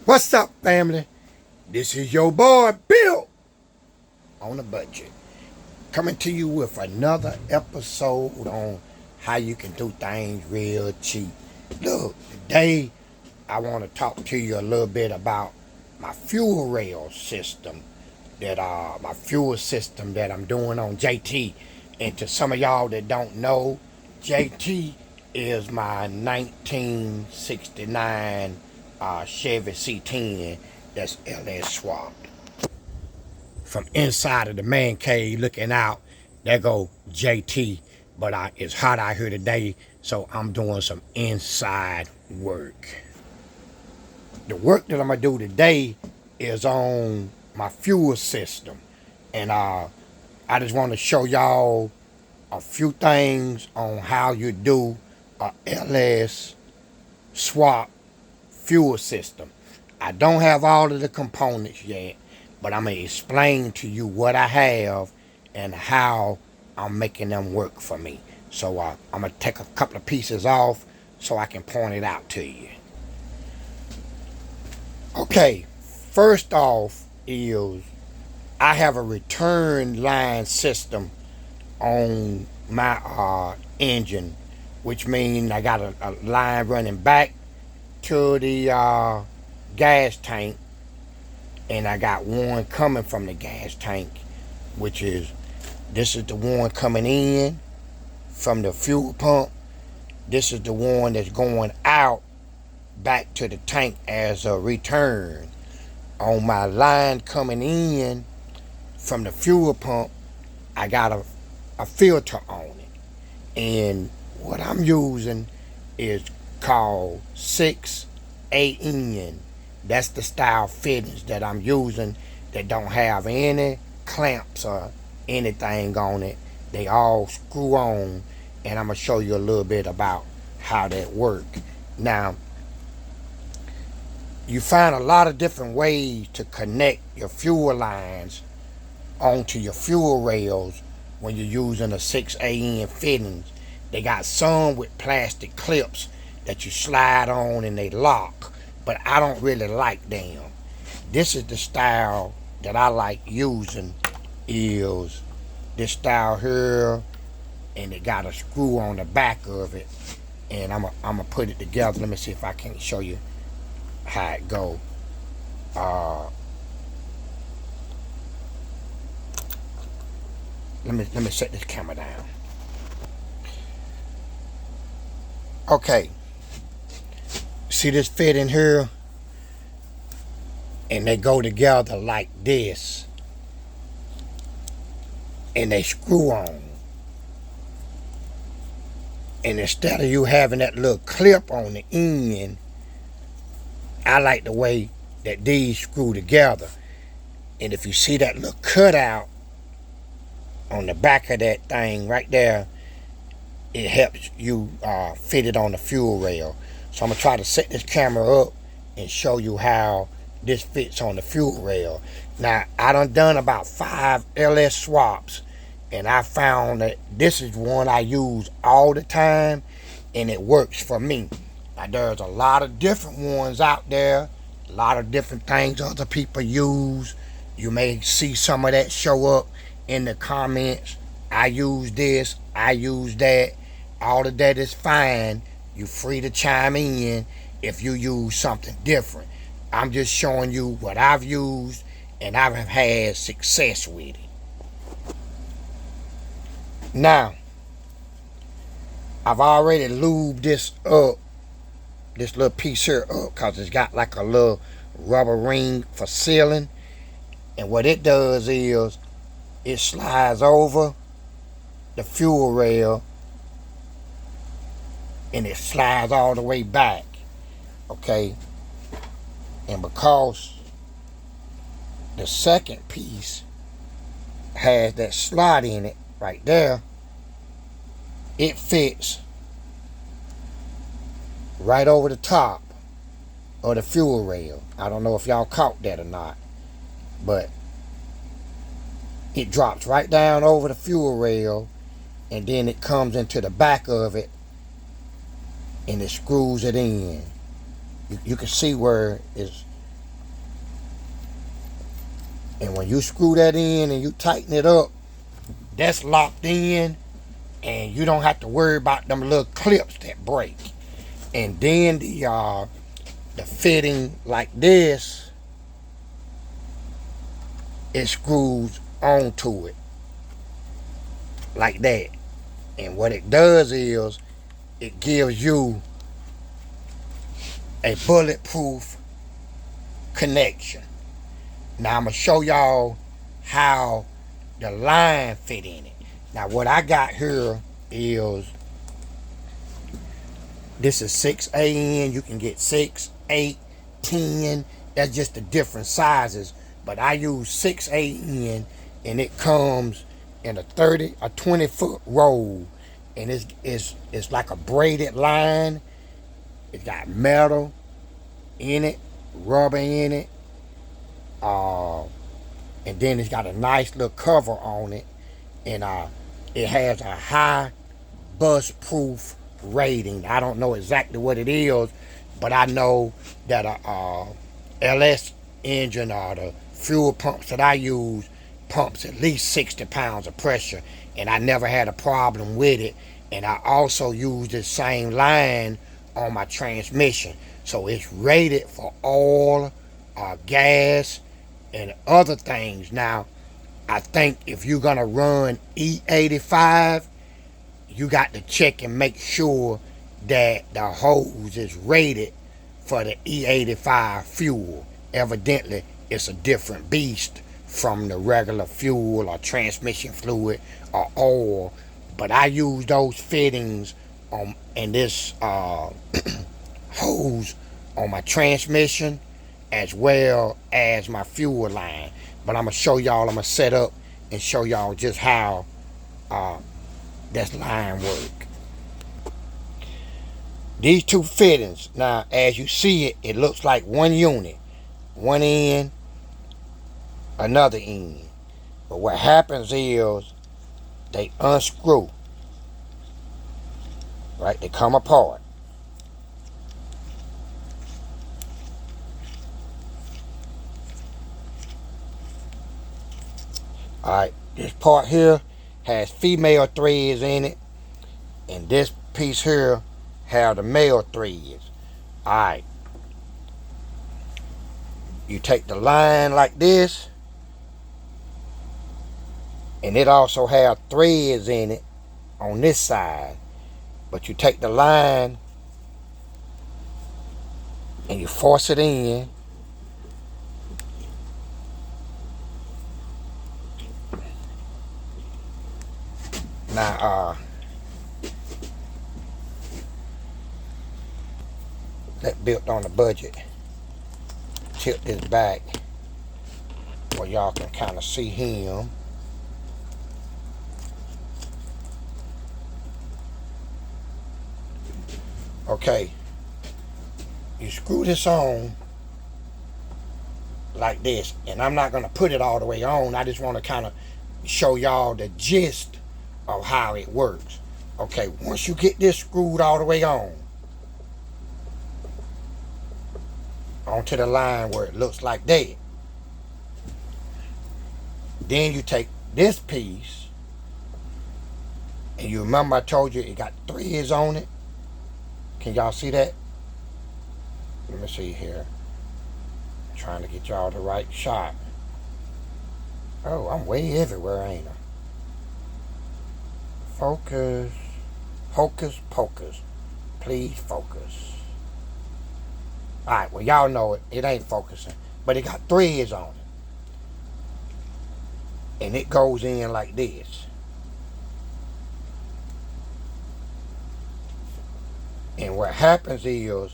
What's up, family? This is your boy, Bill, on a budget, coming to you with another episode on how you can do things real cheap. Look, today I want to talk to you a little bit about my fuel rail system that I'm doing on JT. And to some of y'all that don't know, JT is my 1969 Chevy C10 that's LS swapped. From inside of the man cave looking out, there go JT. But it's hot out here today, so I'm doing some inside work. The work that I'm gonna do today is on my fuel system, and I just want to show y'all a few things on how you do a LS swap fuel system. I don't have all of the components yet, but I'm going to explain to you what I have and how I'm making them work for me. So I'm going to take a couple of pieces off so I can point it out to you. Okay, first off is I have a return line system on my engine, which means I got a line running back to the gas tank, and I got one coming from the gas tank, which is, this is the one coming in from the fuel pump. This is the one that's going out back to the tank as a return. On my line coming in from the fuel pump, I got a filter on it, and what I'm using is called C10. That's the style fittings that I'm using, that don't have any clamps or anything on it. They all screw on, and I'm gonna show you a little bit about how that work. Now, you find a lot of different ways to connect your fuel lines onto your fuel rails when you're using a C10 fittings. They got some with plastic clips that you slide on and they lock, but I don't really like them. This is the style that I like using, is this style here, and it got a screw on the back of it, and I'm gonna put it together. Let me see if I can show you how it go. Let me set this camera down. Okay, see this fit in here, and they go together like this, and they screw on. And instead of you having that little clip on the end, I like the way that these screw together. And if you see that little cutout on the back of that thing right there, it helps you fit it on the fuel rail. So I'm gonna try to set this camera up and show you how this fits on the fuel rail. Now, I done about 5 LS swaps, and I found that this is one I use all the time, and it works for me. Now, there's a lot of different ones out there, a lot of different things other people use. You may see some of that show up in the comments. I use this, I use that. All of that is fine. You're free to chime in if you use something different. I'm just showing you what I've used, and I've had success with it. Now, I've already lubed this up, this little piece here up, because it's got like a little rubber ring for sealing. And what it does is it slides over the fuel rail, and it slides all the way back. Okay, and because the second piece has that slot in it right there, it fits right over the top of the fuel rail. I don't know if y'all caught that or not, but it drops right down over the fuel rail, and then it comes into the back of it, and it screws it in. You can see where And when you screw that in and you tighten it up, that's locked in, and you don't have to worry about them little clips that break. And then the fitting like this, it screws onto it like that. And what it does is it gives you a bulletproof connection. Now I'm gonna show y'all how the line fit in it. Now what I got here is, this is 6AN. You can get 6, 8, 10. That's just the different sizes. But I use 6AN, and it comes in a 20-foot roll, and it's like a braided line. It's got metal in it, rubber in it, and then it's got a nice little cover on it, and it has a high bust proof rating. I don't know exactly what it is, but I know that a LS engine or the fuel pumps that I use pumps at least 60 pounds of pressure, and I never had a problem with it. And I also use the same line on my transmission, so it's rated for oil, gas, and other things. Now I think if you're gonna run E85, you got to check and make sure that the hose is rated for the E85 fuel. Evidently, it's a different beast from the regular fuel or transmission fluid or oil. But I use those fittings on in this hose on my transmission as well as my fuel line. But I'm gonna show y'all. I'm gonna set up and show y'all just how this line work. These two fittings, now as you see it, it looks like one unit, one end, another end. But what happens is they unscrew, right? They come apart. All right, this part here has female threads in it, and this piece here have the male threads. All right, you take the line like this, and it also have threads in it on this side, but you take the line and you force it in. Now that built on the budget, tip this back where y'all can kind of see him. Okay, you screw this on like this, and I'm not going to put it all the way on. I just want to kind of show y'all the gist of how it works. Okay, once you get this screwed all the way on onto the line where it looks like that, then you take this piece, and you remember I told you it got threads on it. Can y'all see that? Let me see here. I'm trying to get y'all the right shot. Oh, I'm way everywhere, ain't I? Focus. Hocus pocus. Please focus. Alright, well y'all know it. It ain't focusing. But it got threads on it. And it goes in like this. And what happens is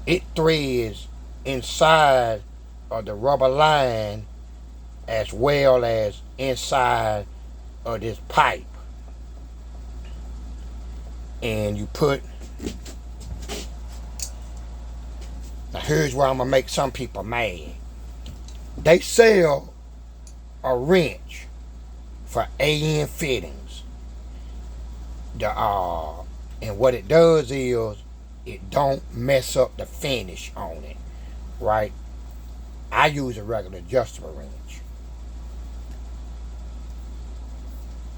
it threads inside of the rubber line as well as inside of this pipe. And you put, now here's where I'm gonna make some people mad. They sell a wrench for AN fittings. And what it does is it don't mess up the finish on it, right? I use a regular adjustable wrench.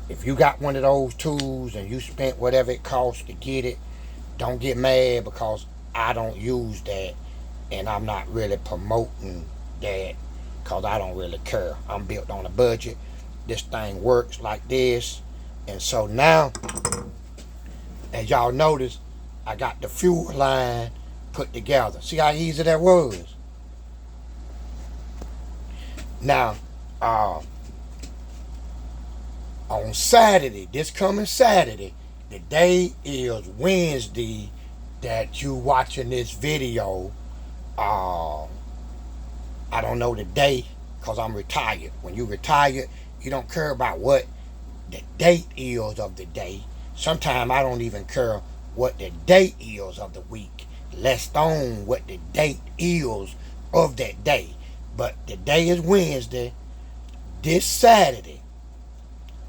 If you got one of those tools and you spent whatever it costs to get it, don't get mad because I don't use that, and I'm not really promoting that because I don't really care. I'm built on a budget. This thing works like this. And so now, as y'all notice, I got the fuel line put together. See how easy that was? Now, on Saturday, this coming Saturday, the day is Wednesday that you watching this video. I don't know the day because I'm retired. When you retired, you don't care about what the date is of the day. Sometimes I don't even care what the date is of the week, less on what the date is of that day. But the day is Wednesday. This Saturday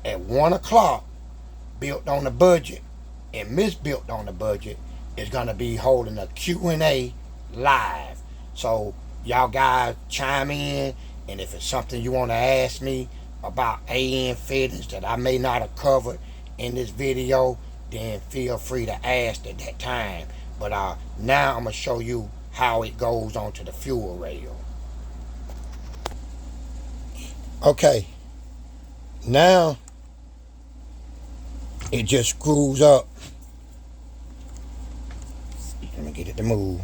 at 1 o'clock, Built on the Budget and Miss Built on the Budget is going to be holding a Q&A live. So y'all guys chime in, and if it's something you want to ask me about AN fittings that I may not have covered in this video, then feel free to ask at that time. But now I'm going to show you how it goes onto the fuel rail. Okay, now it just screws up. Let me get it to move.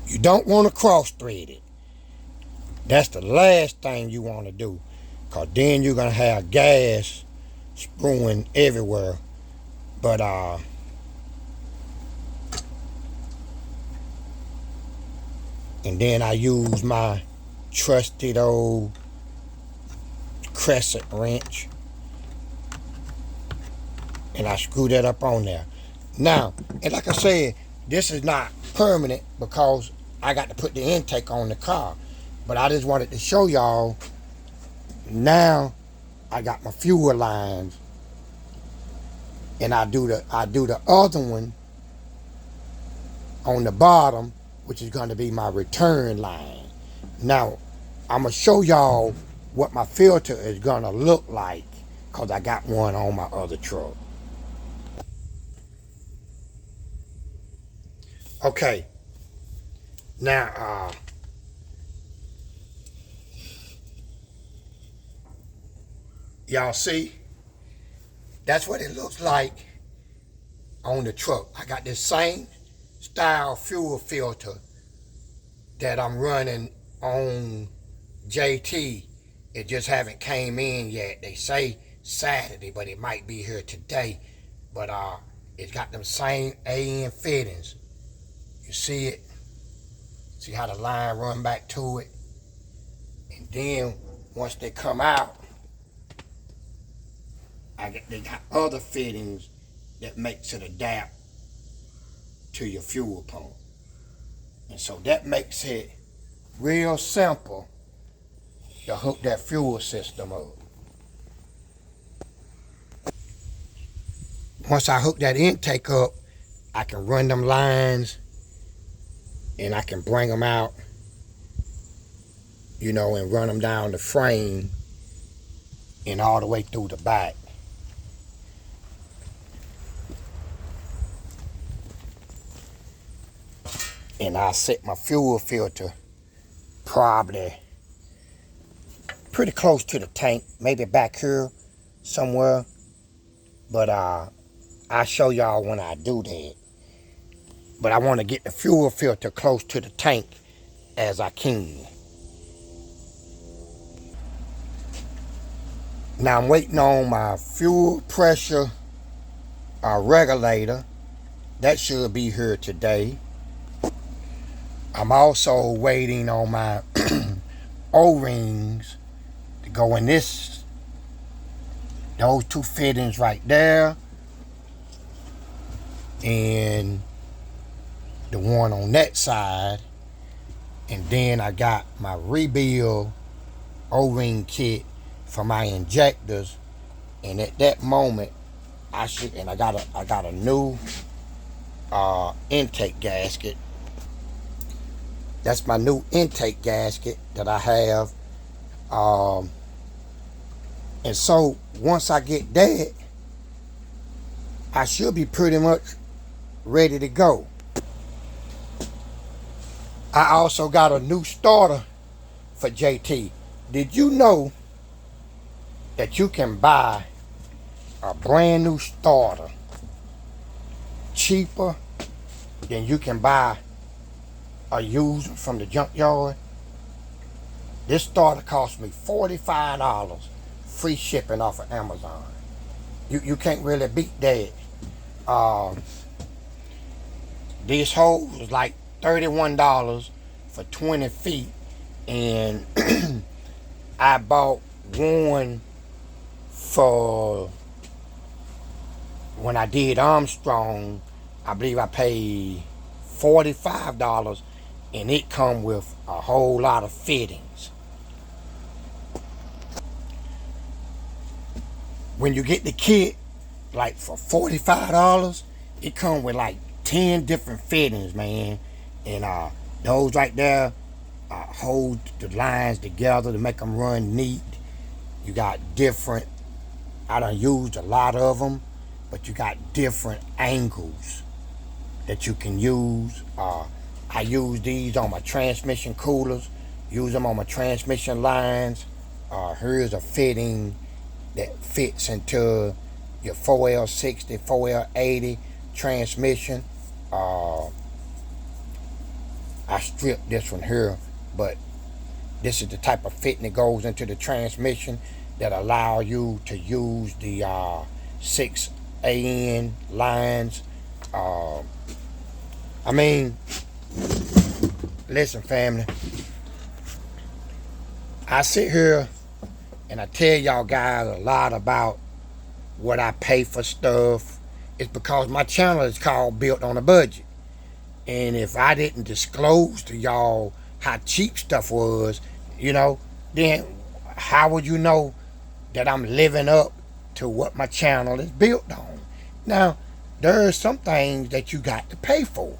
You don't want to cross thread it. That's the last thing you want to do, because then you're going to have gas spewing everywhere. But and then I use my trusted old crescent wrench, and I screw that up on there. Now, and like I said, this is not permanent because I got to put the intake on the car. But I just wanted to show y'all, now I got my fuel lines, and I do the other one on the bottom, which is going to be my return line. Now, I'm going to show y'all what my filter is going to look like, because I got one on my other truck. Okay, now y'all see, that's what it looks like on the truck. I got this same style fuel filter that I'm running on JT. It just haven't came in yet. They say Saturday, but it might be here today. But it's got them same AN fittings. You see it? See how the line run back to it? And then once they come out, they got other fittings that makes it adapt to your fuel pump. And so that makes it real simple to hook that fuel system up. Once I hook that intake up, I can run them lines and I can bring them out, you know, and run them down the frame and all the way through the back. And I set my fuel filter probably pretty close to the tank, maybe back here somewhere. But I'll show y'all when I do that. But I want to get the fuel filter close to the tank as I can. Now I'm waiting on my fuel pressure regulator. That should be here today. I'm also waiting on my O-rings to go in those two fittings right there, and the one on that side. And then I got my rebuild O-ring kit for my injectors, and at that moment I got a new intake gasket. That's my new intake gasket that I have. Um, and so once I get that, I should be pretty much ready to go. I also got a new starter for JT. Did you know that you can buy a brand new starter cheaper than you can buy a used from the junkyard? This starter cost me $45, free shipping off of Amazon. You can't really beat that. Um, this hose was like $31 for 20 feet, and I bought one for when I did Armstrong. I believe I paid $45, and it come with a whole lot of fittings. When you get the kit, like for $45, it come with like 10 different fittings, man. And those right there hold the lines together to make them run neat. You got different, I done used a lot of them, but you got different angles that you can use. I use these on my transmission coolers, use them on my transmission lines. Here's a fitting that fits into your 4L60, 4L80 transmission. I stripped this one here, but this is the type of fitting that goes into the transmission that allow you to use the 6AN lines. I mean, listen, family. I sit here and I tell y'all guys a lot about what I pay for stuff. It's because my channel is called Built on a Budget. And if I didn't disclose to y'all how cheap stuff was, then how would you know that I'm living up to what my channel is built on? Now, there are some things that you got to pay for.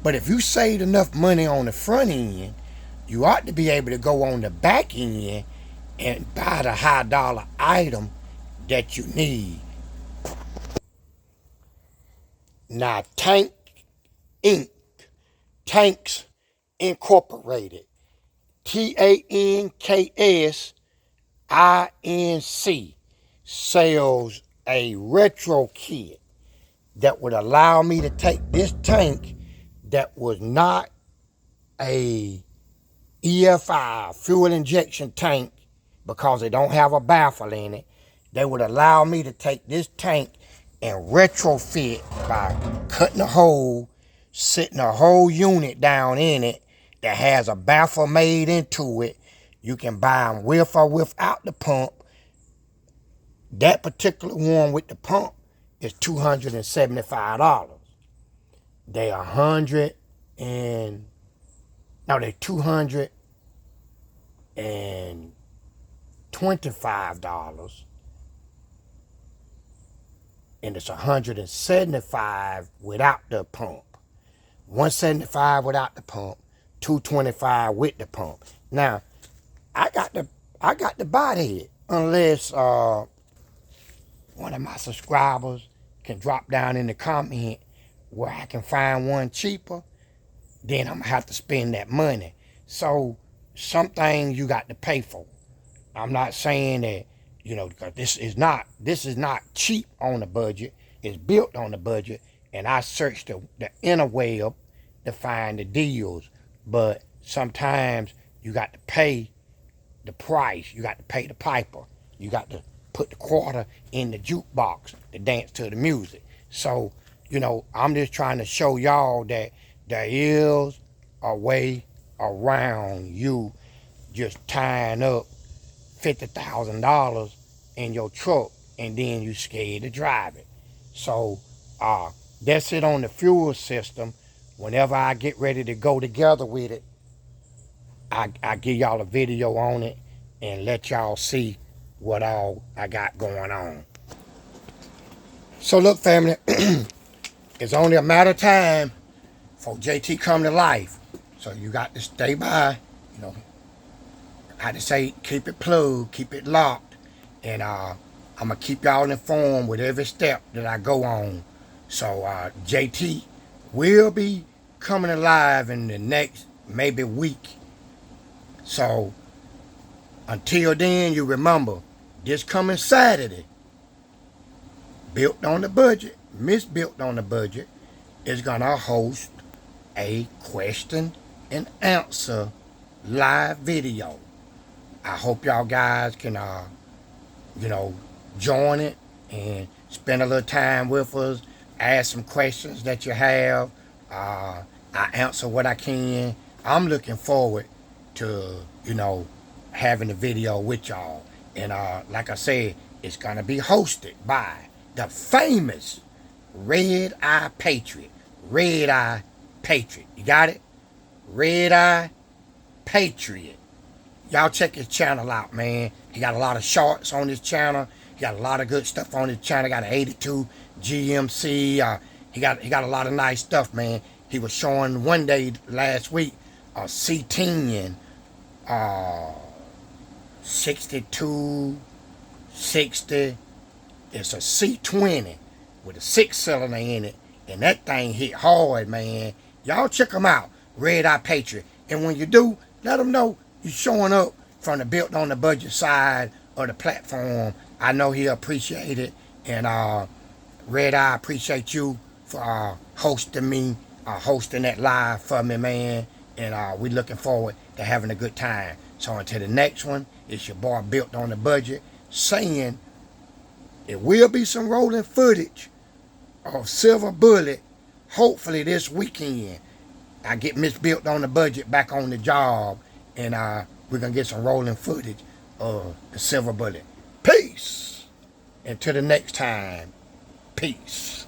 But if you saved enough money on the front end, you ought to be able to go on the back end and buy the high dollar item that you need. Now, Inc., Tanks Incorporated, TANKSINC, sells a retro kit that would allow me to take this tank that was not a EFI, fuel injection tank, because it don't have a baffle in it. They would allow me to take this tank and retrofit by cutting a hole, sitting a whole unit down in it that has a baffle made into it. You can buy them with or without the pump. That particular one with the pump is $275. They $225, and it's $175 without the pump. $175 without the pump, $225 with the pump. Now, I got to buy that unless one of my subscribers can drop down in the comment where I can find one cheaper. Then I'm gonna have to spend that money. So some things you got to pay for. I'm not saying that, because this is not cheap on the budget. It's built on the budget, and I searched the interweb to find the deals. But sometimes you got to pay the price. You got to pay the piper. You got to put the quarter in the jukebox to dance to the music. So, I'm just trying to show y'all that there is a way around you just tying up $50,000 in your truck and then you scared to drive it. So that's it on the fuel system. Whenever I get ready to go together with it, I give y'all a video on it and let y'all see what all I got going on. So look, family, it's only a matter of time for JT come to life. So you got to stay by, you know, how to say, keep it plugged, keep it locked. And I'm going to keep y'all informed with every step that I go on. So JT will be coming alive in the next maybe week. So until then, you remember, this coming Saturday, Built on the Budget, Miss Built on the Budget, is going to host a question and answer live video. I hope y'all guys can, join it and spend a little time with us, ask some questions that you have. I answer what I can. I'm looking forward to, having the video with y'all. And like I said, it's going to be hosted by the famous Red Eye Patriot. Red Eye Patriot. You got it? Red Eye Patriot. Y'all check his channel out, man. He got a lot of shorts on his channel. He got a lot of good stuff on his channel. Got an 82 GMC. He got a lot of nice stuff, man. He was showing one day last week a C10 6260. It's a C20 with a 6-cylinder in it, and that thing hit hard, man. Y'all check him out, Red Eye Patriot. And when you do, let him know you're showing up from the Built on the Budget side of the platform. I know he'll appreciate it. And Red Eye, appreciate you for hosting me, hosting that live for me, man. And we looking forward to having a good time. So until the next one, it's your boy Built on the Budget saying it will be some rolling footage of Silver Bullet, hopefully this weekend. I get Miss Built on the Budget back on the job, and we're going to get some rolling footage of the Silver Bullet. Peace. Until the next time, peace.